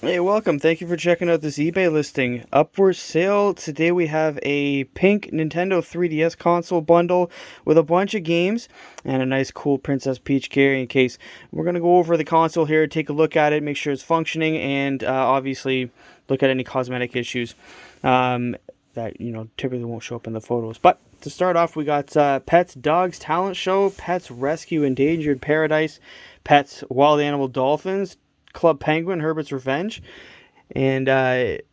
Hey, welcome. Thank you for checking out this eBay listing. Up for sale today, we have a pink Nintendo 3DS console bundle with a bunch of games and a nice cool Princess Peach carrying case. We're going to go over the console here, take a look at it, make sure it's functioning, and obviously look at any cosmetic issues that typically won't show up in the photos. But to start off, we got Pets Dogs Talent Show, Pets Rescue Endangered Paradise, Pets Wild Animal Dolphins, Club Penguin, Herbert's Revenge, and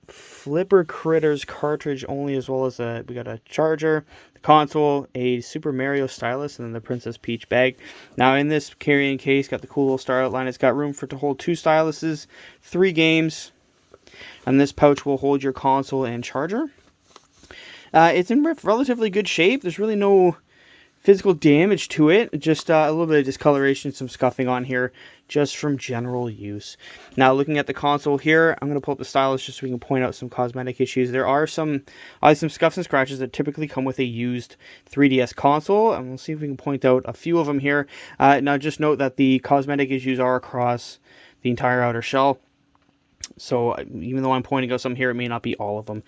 Flipper Critters cartridge only, as well as we got a charger, the console, a Super Mario stylus, and then the Princess Peach bag. Now in this carrying case, got the cool little star outline. It's got room to hold 2 styluses, 3 games, and this pouch will hold your console and charger. It's in relatively good shape. There's really no physical damage to it, just a little bit of discoloration, some scuffing on here, just from general use. Now, looking at the console here, I'm going to pull up the stylus just so we can point out some cosmetic issues. There are some scuffs and scratches that typically come with a used 3DS console, and we'll see if we can point out a few of them here. Now, just note that the cosmetic issues are across the entire outer shell. So even though I'm pointing out some here, it may not be all of them.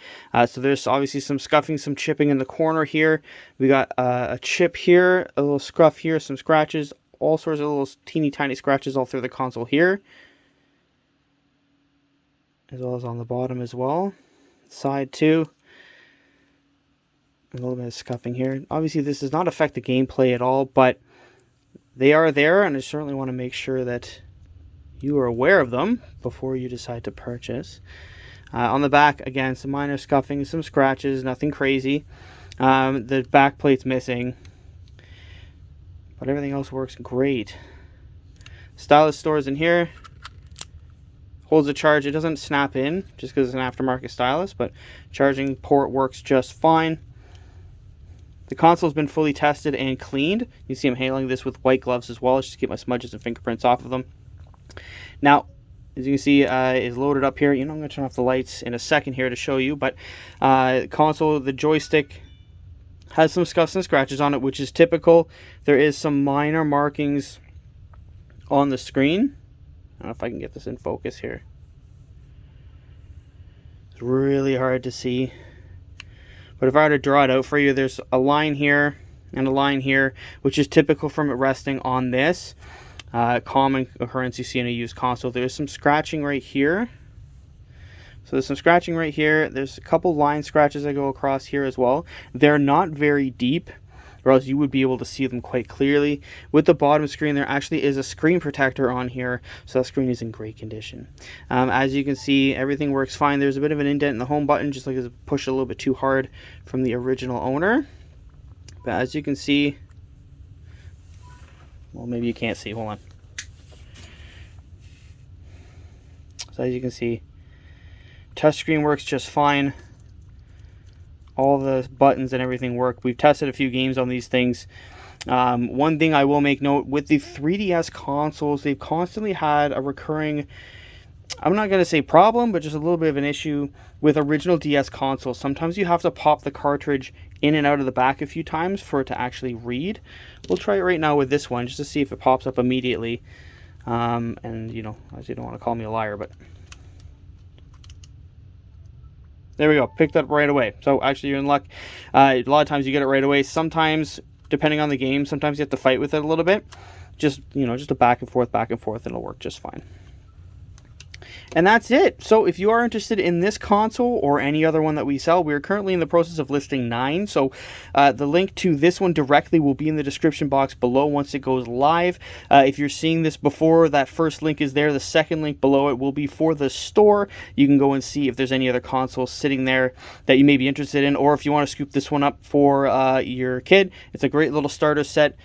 So there's obviously some scuffing, some chipping in the corner here. We got a chip here, a little scuff here, some scratches, all sorts of little teeny tiny scratches all through the console here, as well as on the bottom as well. Side too. A little bit of scuffing here. Obviously this does not affect the gameplay at all, but they are there, and I certainly want to make sure that you are aware of them before you decide to purchase. On the back, again, some minor scuffing, some scratches, nothing crazy. The back plate's missing, but everything else works great. Stylus stores in here, holds a charge. It doesn't snap in just because it's an aftermarket stylus, but charging port works just fine. The console's been fully tested and cleaned. You see I'm handling this with white gloves as well, just to get my smudges and fingerprints off of them. Now, as you can see, is loaded up here. I'm going to turn off the lights in a second here to show you, but console, the joystick has some scuffs and scratches on it, which is typical. There is some minor markings on the screen. I don't know if I can get this in focus here. It's really hard to see, but if I were to draw it out for you, there's a line here and a line here, which is typical from it resting on this. Common occurrence you see in a used console. There's some scratching right here. So there's some scratching right here. There's a couple line scratches that go across here as well. They're not very deep, or else you would be able to see them quite clearly. With the bottom screen, there actually is a screen protector on here, so that screen is in great condition. As you can see, everything works fine. There's a bit of an indent in the home button, just like it's pushed a little bit too hard from the original owner. But as you can see, well, maybe you can't see. Hold on. So as you can see, touchscreen works just fine. All the buttons and everything work. We've tested a few games on these things. One thing I will make note, with the 3DS consoles, they've constantly had a recurring, I'm not going to say problem, but just a little bit of an issue with original DS consoles. Sometimes you have to pop the cartridge in and out of the back a few times for it to actually read. We'll try it right now with this one just to see if it pops up immediately. And obviously you don't want to call me a liar, but there we go, picked up right away. So actually you're in luck. A lot of times you get it right away. Sometimes, depending on the game, sometimes you have to fight with it a little bit. Just a back and forth, and it'll work just fine. And that's it. So if you are interested in this console or any other one that we sell, we are currently in the process of listing 9. So the link to this one directly will be in the description box below once it goes live. If you're seeing this before that first link is there, the second link below it will be for the store. You can go and see if there's any other consoles sitting there that you may be interested in, or if you want to scoop this one up for your kid. It's a great little starter set.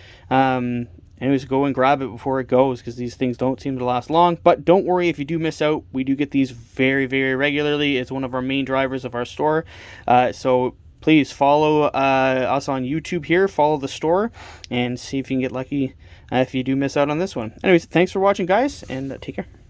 Anyways, go and grab it before it goes, because these things don't seem to last long. But don't worry if you do miss out. We do get these very, very regularly. It's one of our main drivers of our store. So please follow us on YouTube here. Follow the store and see if you can get lucky if you do miss out on this one. Anyways, thanks for watching, guys, and take care.